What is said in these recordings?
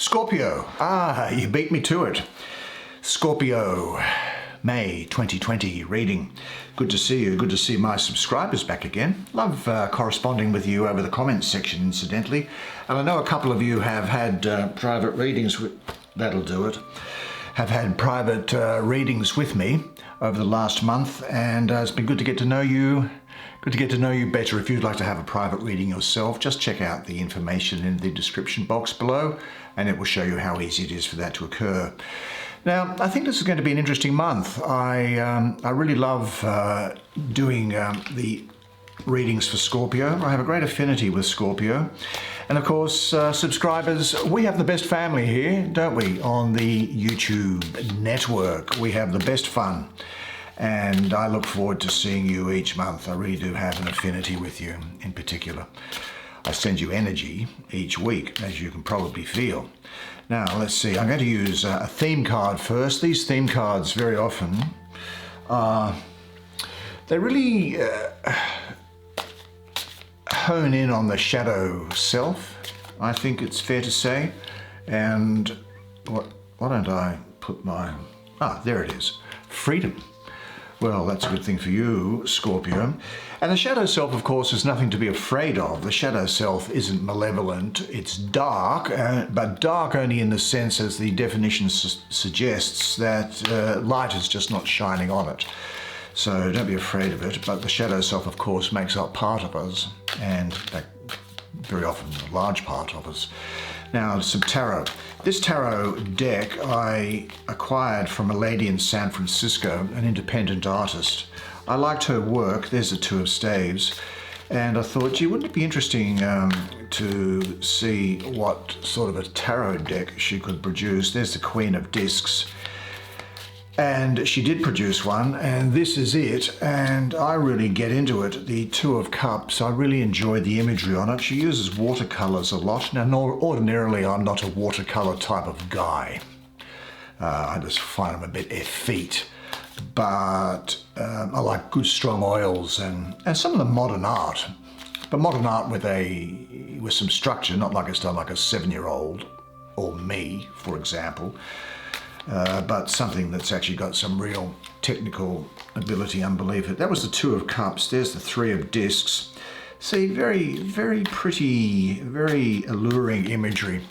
Scorpio. You beat me to it. Scorpio, May 2020 reading. Good to see you. Good to see my subscribers back again. Love corresponding with you over the comments section, incidentally. And I know a couple of you have had private readings that'll do it. Have had private readings with me over the last month, and it's been good to get to know you. Good to get to know you better. If you'd like to have a private reading yourself, just check out the information in the description box below, and it will show you how easy it is for that to occur. Now, I think this is going to be an interesting month. I really love doing the readings for Scorpio. I have a great affinity with Scorpio. And of course, subscribers, we have the best family here, don't we? On the YouTube network, we have the best fun. And I look forward to seeing you each month. I really do have an affinity with you in particular. I send you energy each week, as you can probably feel. Now, let's see. I'm going to use a theme card first. These theme cards very often they really hone in on the shadow self, I think it's fair to say. And why don't I put my... there it is. Freedom. Well, that's a good thing for you, Scorpio. And the shadow self, of course, is nothing to be afraid of. The shadow self isn't malevolent. It's dark, but dark only in the sense as the definition suggests, that light is just not shining on it. So don't be afraid of it. But the shadow self, of course, makes up part of us, and very often a large part of us. Now, some tarot. This tarot deck I acquired from a lady in San Francisco, an independent artist. I liked her work. There's the Two of Staves. And I thought, gee, wouldn't it be interesting to see what sort of a tarot deck she could produce? There's the Queen of Discs. And she did produce one, and this is it, and I really get into it. The Two of Cups, I really enjoy the imagery on it. She uses watercolors a lot. Now, ordinarily, I'm not a watercolor type of guy. I just find them a bit effete. But I like good strong oils and some of the modern art. But modern art with some structure, not like it's done like a 7-year-old, or me, for example. But something that's actually got some real technical ability, unbelievable. That was the Two of Cups. There's the Three of Discs. See, very, very pretty, very alluring imagery.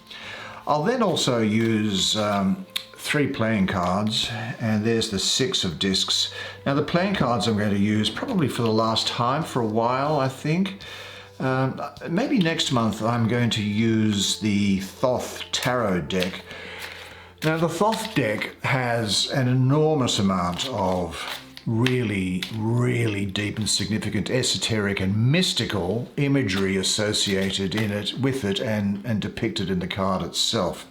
I'll then also use 3 playing cards, and there's the Six of Discs. Now, the playing cards I'm going to use probably for the last time for a while, I think. Maybe next month I'm going to use the Thoth Tarot deck. Now, the Thoth deck has an enormous amount of really, really deep and significant esoteric and mystical imagery associated with it and depicted in the card itself.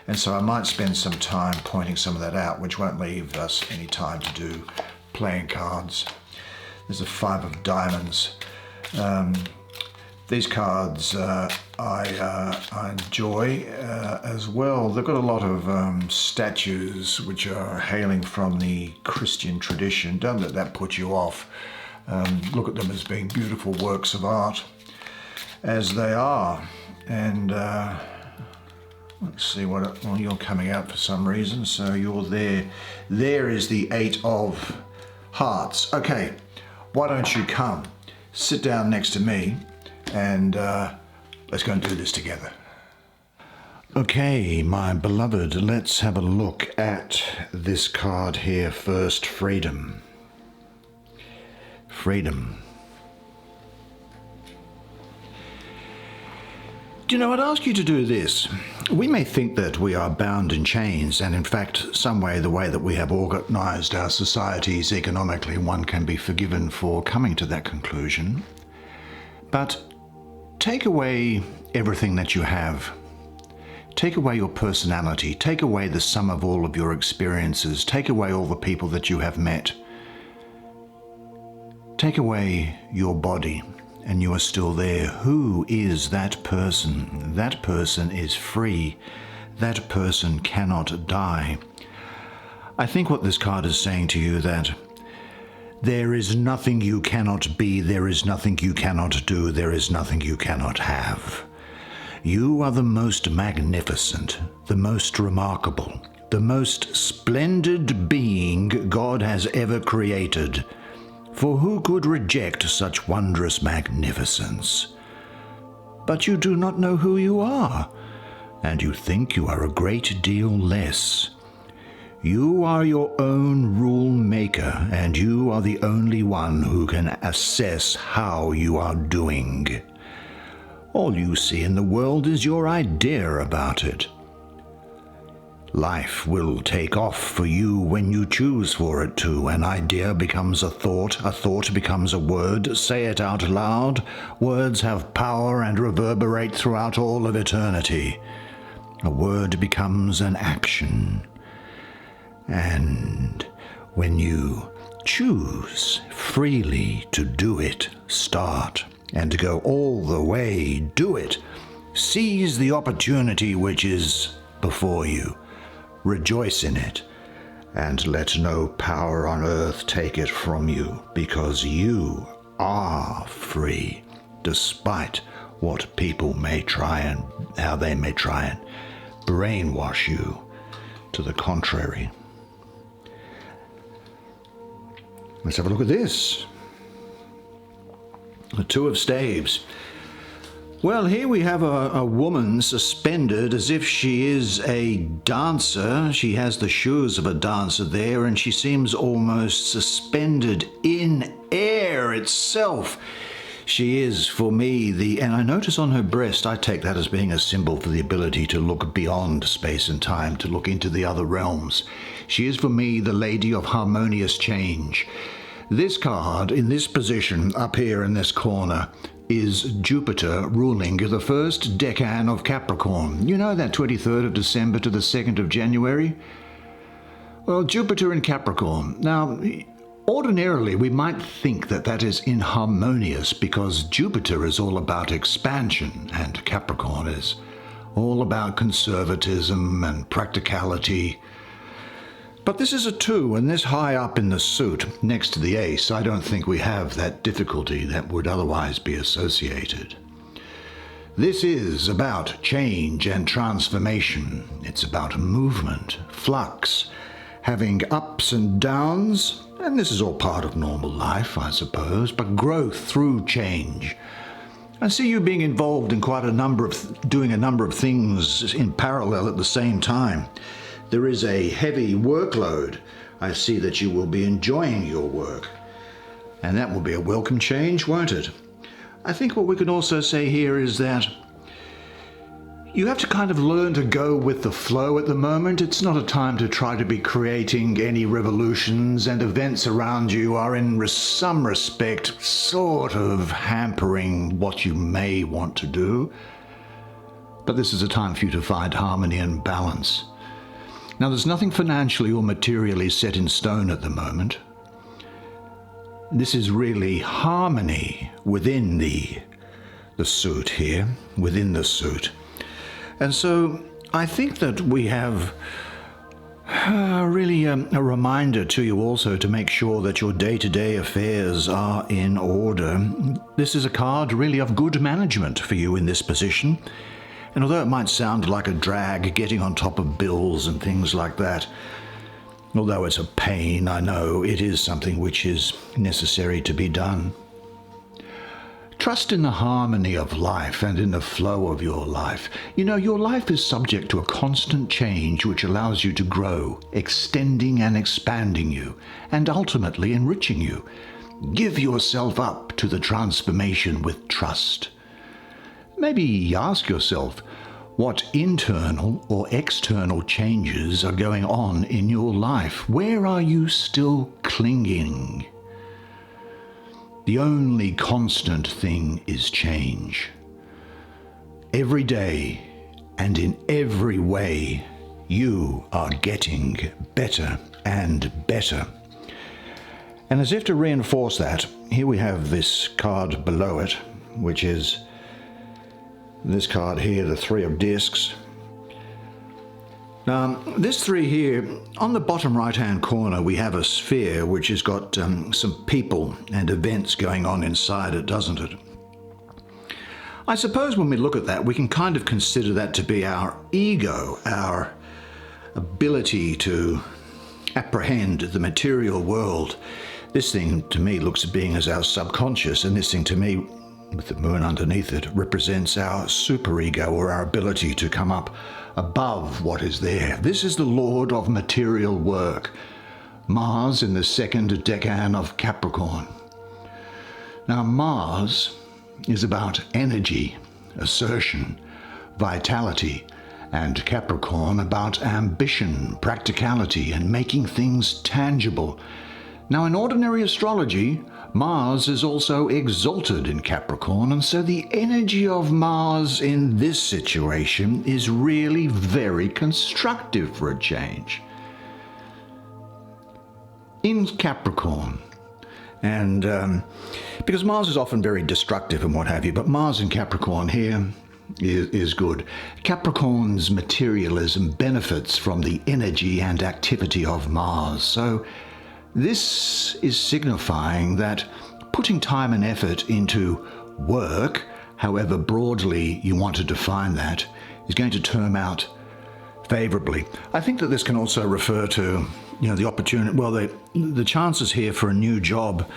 And so I might spend some time pointing some of that out, which won't leave us any time to do playing cards. There's a Five of Diamonds. These cards I enjoy as well. They've got a lot of statues which are hailing from the Christian tradition. Don't let that put you off. Look at them as being beautiful works of art, as they are. And let's see well, you're coming out for some reason, so you're there. There is the Eight of Hearts. Okay, why don't you come, sit down next to me, and let's go and do this together. Okay, my beloved, let's have a look at this card here first. Freedom. Freedom. Do you know, I'd ask you to do this. We may think that we are bound in chains, and in fact, some way, the way that we have organized our societies economically, one can be forgiven for coming to that conclusion. But take away everything that you have. Take away your personality. Take away the sum of all of your experiences. Take away all the people that you have met. Take away your body, and you are still there. Who is that person? That person is free. That person cannot die. I think what this card is saying to you that there is nothing you cannot be, there is nothing you cannot do, there is nothing you cannot have. You are the most magnificent, the most remarkable, the most splendid being God has ever created. For who could reject such wondrous magnificence? But you do not know who you are, and you think you are a great deal less. You are your own rule maker, and you are the only one who can assess how you are doing. All you see in the world is your idea about it. Life will take off for you when you choose for it to. An idea becomes a thought becomes a word. Say it out loud. Words have power and reverberate throughout all of eternity. A word becomes an action. And when you choose freely to do it, start and go all the way, do it. Seize the opportunity which is before you. Rejoice in it, and let no power on earth take it from you, because you are free, despite what people may try and how they may try and brainwash you to the contrary. Let's have a look at this. The Two of Staves. Well, here we have a woman suspended as if she is a dancer. She has the shoes of a dancer there, and she seems almost suspended in air itself. She is, for me, and I notice on her breast, I take that as being a symbol for the ability to look beyond space and time, to look into the other realms. She is, for me, the Lady of Harmonious Change. This card, in this position, up here in this corner, is Jupiter ruling the first decan of Capricorn. You know, that 23rd of December to the 2nd of January? Well, Jupiter in Capricorn. Now, ordinarily, we might think that that is inharmonious because Jupiter is all about expansion and Capricorn is all about conservatism and practicality. But this is a 2, and this high up in the suit, next to the ace, I don't think we have that difficulty that would otherwise be associated. This is about change and transformation. It's about movement, flux, having ups and downs, and this is all part of normal life, I suppose, but growth through change. I see you being involved in doing a number of things in parallel at the same time. There is a heavy workload. I see that you will be enjoying your work. And that will be a welcome change, won't it? I think what we can also say here is that you have to kind of learn to go with the flow at the moment. It's not a time to try to be creating any revolutions, and events around you are in some respect sort of hampering what you may want to do. But this is a time for you to find harmony and balance. Now, there's nothing financially or materially set in stone at the moment. This is really harmony within the suit here, within the suit. And so I think that we have really a reminder to you also to make sure that your day-to-day affairs are in order. This is a card really of good management for you in this position. And although it might sound like a drag, getting on top of bills and things like that, although it's a pain, I know it is something which is necessary to be done. Trust in the harmony of life and in the flow of your life. You know, your life is subject to a constant change which allows you to grow, extending and expanding you, and ultimately enriching you. Give yourself up to the transformation with trust. Maybe ask yourself what internal or external changes are going on in your life. Where are you still clinging? The only constant thing is change. Every day and in every way, you are getting better and better. And as if to reinforce that, here we have this card below it, which is this card here, the 3 of discs. Now, this 3 here, on the bottom right-hand corner, we have a sphere which has got some people and events going on inside it, doesn't it? I suppose when we look at that, we can kind of consider that to be our ego, our ability to apprehend the material world. This thing to me looks at being as our subconscious, and this thing to me, with the moon underneath it, represents our superego, or our ability to come up above what is there. This is the Lord of material work, Mars in the second decan of Capricorn. Now Mars is about energy, assertion, vitality, and Capricorn about ambition, practicality, and making things tangible. Now in ordinary astrology, Mars is also exalted in Capricorn, and so the energy of Mars in this situation is really very constructive for a change. In Capricorn, and because Mars is often very destructive and what have you, but Mars in Capricorn here is good. Capricorn's materialism benefits from the energy and activity of Mars. So this is signifying that putting time and effort into work, however broadly you want to define that, is going to turn out favorably. I think that this can also refer to, the opportunity, the chances here for a new job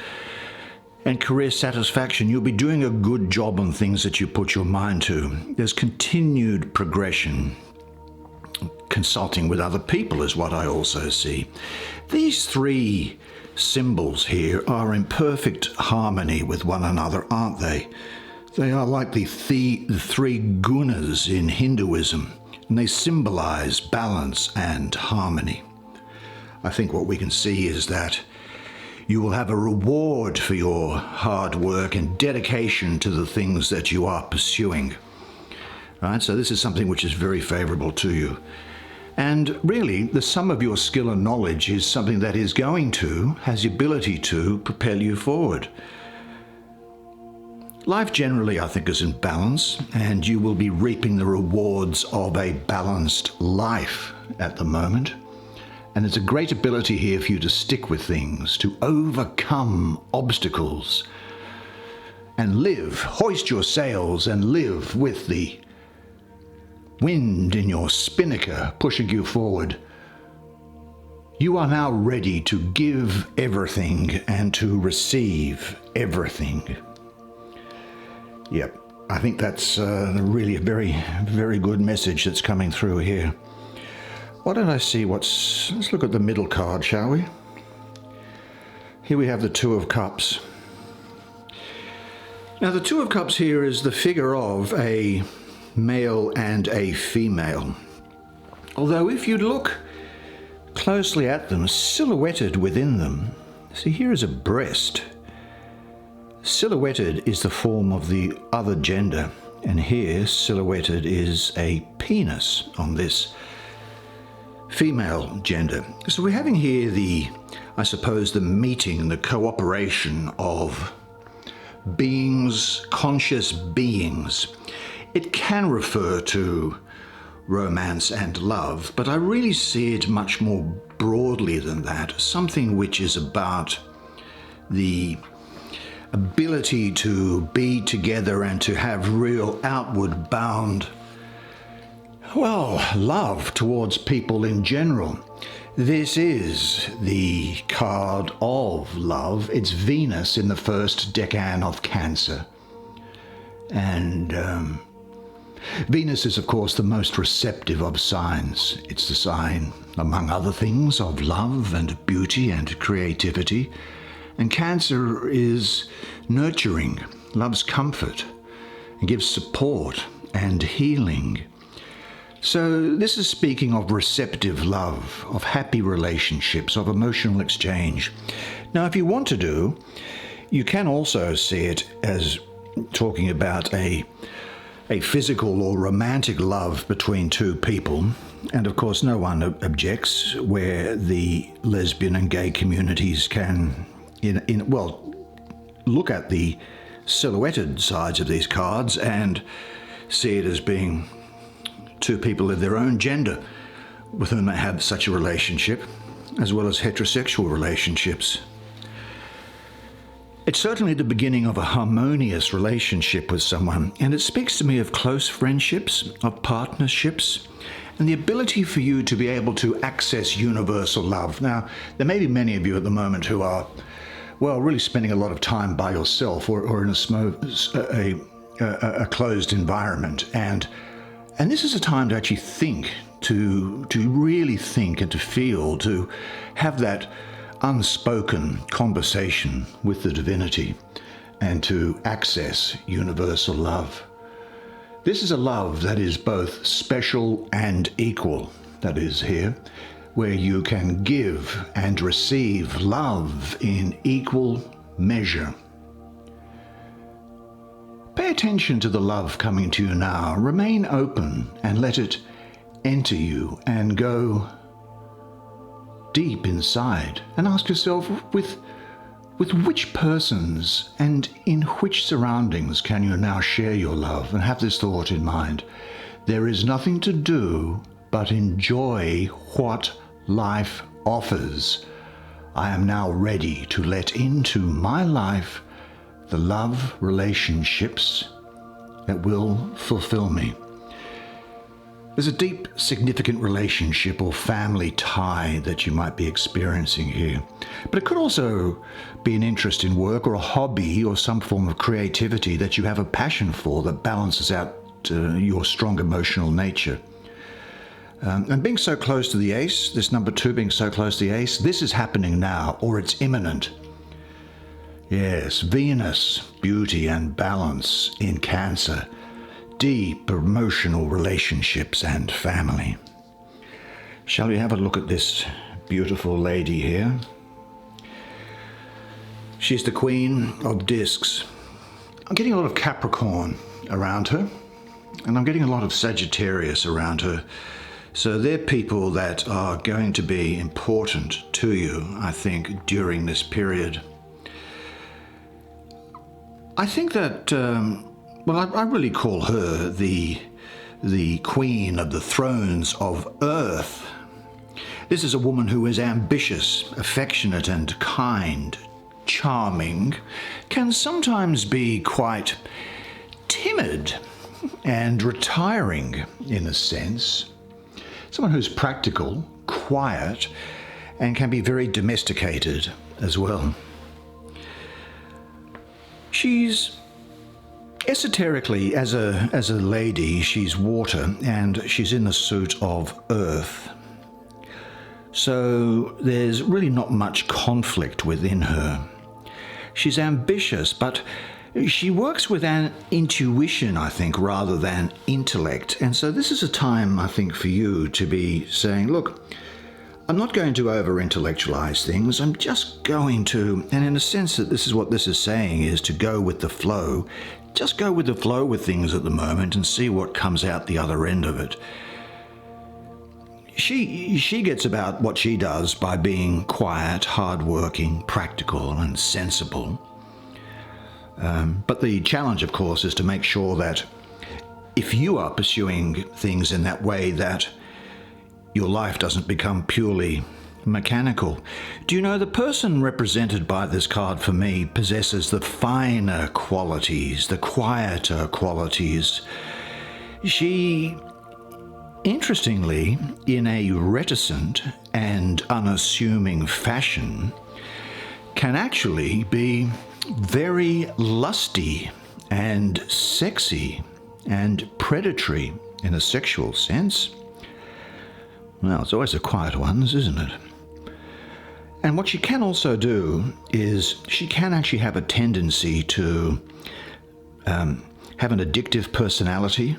and career satisfaction. You'll be doing a good job on things that you put your mind to. There's continued progression. Consulting with other people is what I also see. These three symbols here are in perfect harmony with one another, aren't they? They are like the three gunas in Hinduism, and they symbolize balance and harmony. I think what we can see is that you will have a reward for your hard work and dedication to the things that you are pursuing. Right? So this is something which is very favorable to you. And really, the sum of your skill and knowledge is something that is has the ability to propel you forward. Life generally, I think, is in balance, and you will be reaping the rewards of a balanced life at the moment. And there's a great ability here for you to stick with things, to overcome obstacles, and live, hoist your sails and live with the wind in your spinnaker pushing you forward. You are now ready to give everything and to receive everything. Yep, I think that's really a very, very good message that's coming through here. Why don't I see let's look at the middle card, shall we? Here we have the Two of Cups. Now the Two of Cups here is the figure of a male and a female. Although if you look closely at them, silhouetted within them, see, here is a breast. Silhouetted is the form of the other gender, and here silhouetted is a penis on this female gender. So we're having here the meeting and the cooperation of beings, conscious beings. It can refer to romance and love, but I really see it much more broadly than that. Something which is about the ability to be together and to have real outward bound, love towards people in general. This is the card of love. It's Venus in the first decan of Cancer. And Venus is, of course, the most receptive of signs. It's the sign, among other things, of love and beauty and creativity. And Cancer is nurturing, loves comfort, and gives support and healing. So this is speaking of receptive love, of happy relationships, of emotional exchange. Now, if you want to you can also see it as talking about a physical or romantic love between two people. And of course, no one objects where the lesbian and gay communities can, look at the silhouetted sides of these cards and see it as being two people of their own gender with whom they have such a relationship, as well as heterosexual relationships. It's certainly the beginning of a harmonious relationship with someone, and it speaks to me of close friendships, of partnerships, and the ability for you to be able to access universal love. Now, there may be many of you at the moment who are, well, really spending a lot of time by yourself or in a closed environment, and this is a time to actually think, to really think and to feel, to have that unspoken conversation with the divinity and to access universal love. This is a love that is both special and equal, that is here, where you can give and receive love in equal measure. Pay attention to the love coming to you now. Remain open and let it enter you and go deep inside, and ask yourself, with which persons and in which surroundings can you now share your love? And have this thought in mind: there is nothing to do but enjoy what life offers. I am now ready to let into my life the love relationships that will fulfill me. There's a deep, significant relationship or family tie that you might be experiencing here. But it could also be an interest in work or a hobby or some form of creativity that you have a passion for that balances out your strong emotional nature. And being so close to the ace, this number 2 being so close to the ace, this is happening now, or it's imminent. Yes, Venus, beauty and balance in Cancer. Deep emotional relationships and family. Shall we have a look at this beautiful lady here? She's the Queen of Discs. I'm getting a lot of Capricorn around her, and I'm getting a lot of Sagittarius around her. So they're people that are going to be important to you, I think, during this period. I think that I really call her the Queen of the Thrones of Earth. This is a woman who is ambitious, affectionate and kind, charming, can sometimes be quite timid and retiring in a sense. Someone who's practical, quiet, and can be very domesticated as well. She's esoterically, as a lady, she's water and she's in the suit of earth. So there's really not much conflict within her. She's ambitious, but she works with an intuition, I think, rather than intellect. And so this is a time, I think, for you to be saying, look, I'm not going to over-intellectualize things. I'm just going to, and in a sense that this is what this is saying, is to go with the flow. Just go with the flow with things at the moment and see what comes out the other end of it. She gets about what she does by being quiet, hardworking, practical, and sensible. But the challenge, of course, is to make sure that if you are pursuing things in that way, that your life doesn't become purely mechanical. Do you know the person represented by this card for me possesses the finer qualities, the quieter qualities. She, interestingly, in a reticent and unassuming fashion, can actually be very lusty and sexy and predatory in a sexual sense. Well, it's always the quiet ones, isn't it? And what she can also do is she can actually have a tendency to have an addictive personality.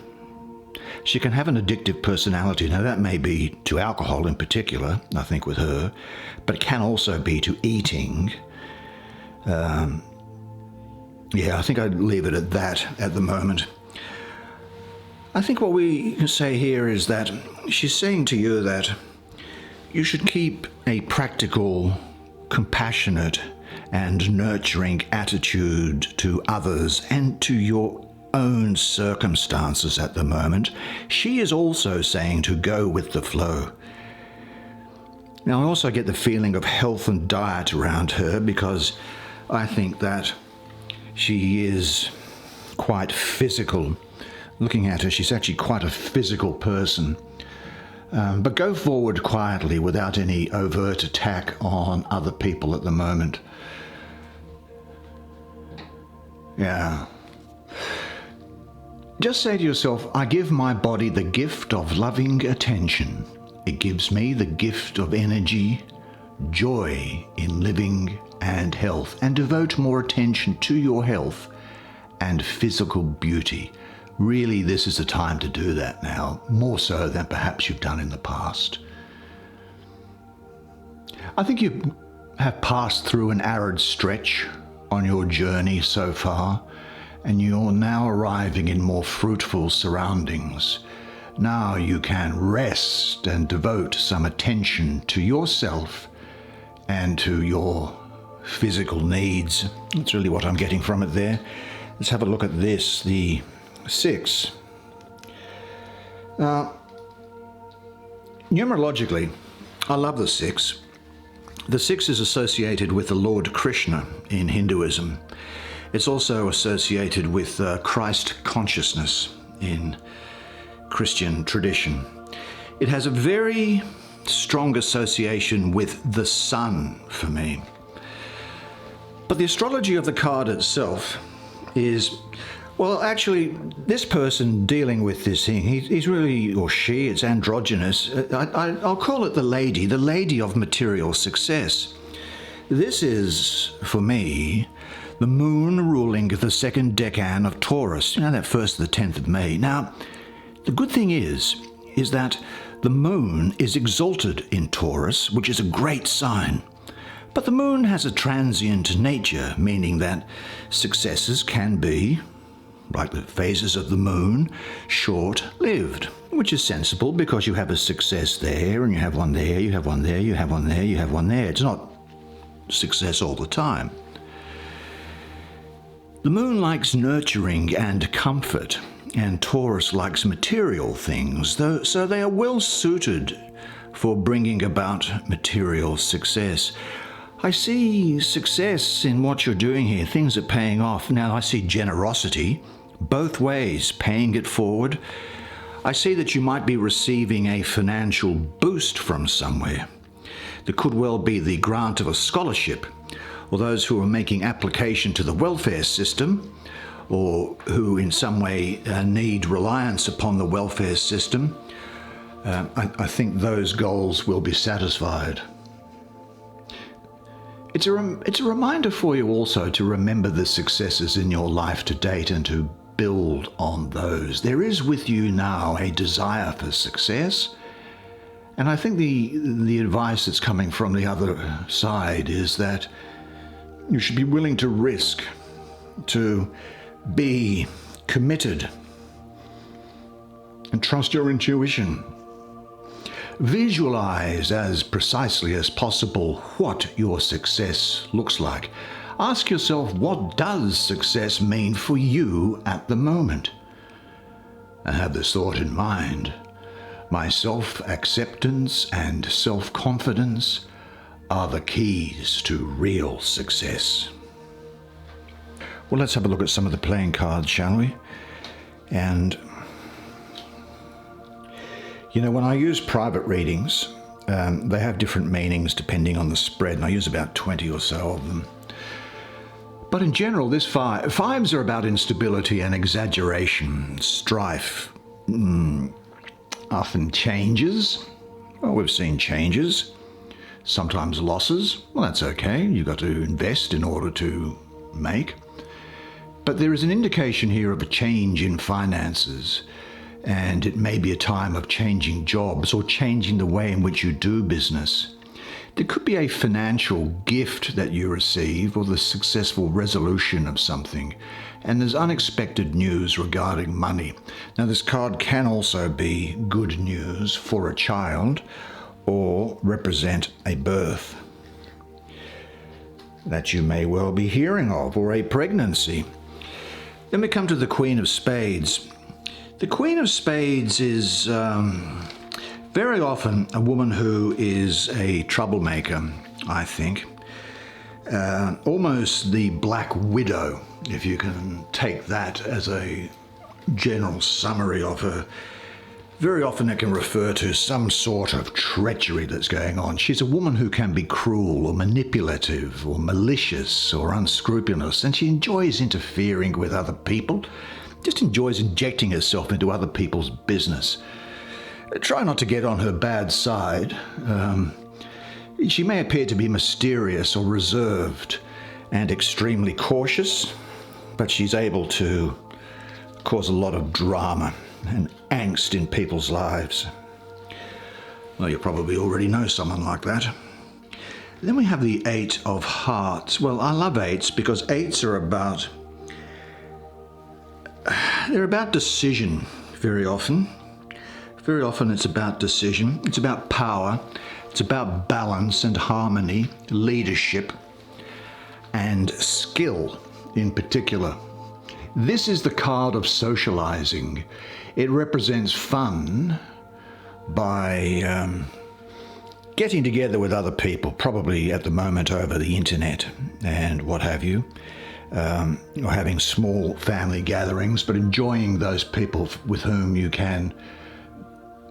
She can have an addictive personality. Now, that may be to alcohol in particular, I think, with her, but it can also be to eating. I think I'd leave it at that at the moment. I think what we can say here is that she's saying to you that you should keep a practical, compassionate, and nurturing attitude to others and to your own circumstances at the moment. She is also saying to go with the flow. Now, I also get the feeling of health and diet around her because I think that she is quite physical. Looking at her, she's actually quite a physical person. But go forward quietly without any overt attack on other people at the moment. Yeah. Just say to yourself, I give my body the gift of loving attention. It gives me the gift of energy, joy in living and health, and devote more attention to your health and physical beauty. Really, this is the time to do that now, more so than perhaps you've done in the past. I think you have passed through an arid stretch on your journey so far, and you're now arriving in more fruitful surroundings. Now you can rest and devote some attention to yourself and to your physical needs. That's really what I'm getting from it there. Let's have a look at this, the 6. Numerologically, I love the 6. The 6 is associated with the Lord Krishna in Hinduism. It's also associated with Christ consciousness in Christian tradition. It has a very strong association with the sun for me. But the astrology of the card itself is, well, actually, this person dealing with this thing, he's really, or she, it's androgynous. I'll call it the lady of material success. This is, for me, the moon ruling the second decan of Taurus, that 1st to the 10th of May. Now, the good thing is that the moon is exalted in Taurus, which is a great sign. But the moon has a transient nature, meaning that successes can be, like the phases of the moon, short-lived, which is sensible because you have a success there, and you have one there, you have one there, you have one there, you have one there. It's not success all the time. The moon likes nurturing and comfort, and Taurus likes material things, so they are well suited for bringing about material success. I see success in what you're doing here. Things are paying off. Now I see generosity, both ways, paying it forward. I see that you might be receiving a financial boost from somewhere. There could well be the grant of a scholarship, or those who are making application to the welfare system, or who in some way need reliance upon the welfare system. I think those goals will be satisfied. It's a reminder for you also to remember the successes in your life to date and to build on those. There is with you now a desire for success, and I think the advice that's coming from the other side is that you should be willing to risk, to be committed, and trust your intuition. Visualize as precisely as possible what your success looks like. Ask yourself, what does success mean for you at the moment? And have this thought in mind. My self-acceptance and self-confidence are the keys to real success. Well, let's have a look at some of the playing cards, shall we? And, when I use private readings, they have different meanings depending on the spread, and I use about 20 or so of them. But in general, this fives are about instability and exaggeration, strife, often changes. Well, we've seen changes, sometimes losses. Well, that's okay. You've got to invest in order to make. But there is an indication here of a change in finances, and it may be a time of changing jobs or changing the way in which you do business. There could be a financial gift that you receive or the successful resolution of something, and there's unexpected news regarding money. Now, this card can also be good news for a child or represent a birth that you may well be hearing of, or a pregnancy. Then we come to the Queen of Spades. The Queen of Spades is very often a woman who is a troublemaker, I think. almost the Black Widow, if you can take that as a general summary of her. Very often it can refer to some sort of treachery that's going on. She's a woman who can be cruel or manipulative or malicious or unscrupulous, and she enjoys interfering with other people, just enjoys injecting herself into other people's business. Try not to get on her bad side. She may appear to be mysterious or reserved and extremely cautious, but she's able to cause a lot of drama and angst in people's lives. Well, you probably already know someone like that. Then we have the Eight of Hearts. Well, I love eights because eights are about decision very often. Very often it's about decision. It's about power. It's about balance and harmony, leadership, and skill in particular. This is the card of socializing. It represents fun by getting together with other people, probably at the moment over the internet and what have you, or having small family gatherings, but enjoying those people with whom you can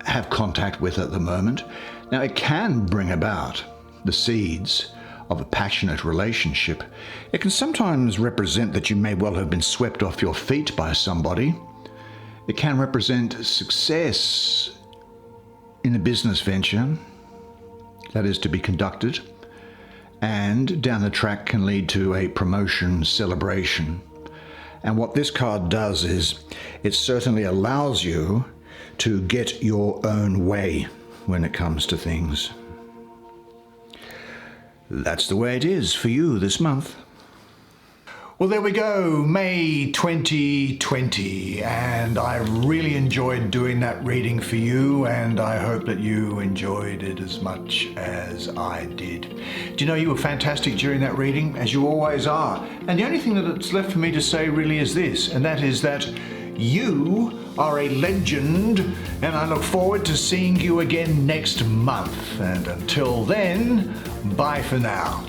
have contact with at the moment. Now, it can bring about the seeds of a passionate relationship. It can sometimes represent that you may well have been swept off your feet by somebody. It can represent success in a business venture that is to be conducted, and down the track can lead to a promotion celebration. And what this card does is it certainly allows you to get your own way when it comes to things. That's the way it is for you this month. Well, there we go, May 2020, and I really enjoyed doing that reading for you, and I hope that you enjoyed it as much as I did. Do you know you were fantastic during that reading, as you always are? And the only thing that's left for me to say really is this, and that is that you are a legend, and I look forward to seeing you again next month. And until then, bye for now.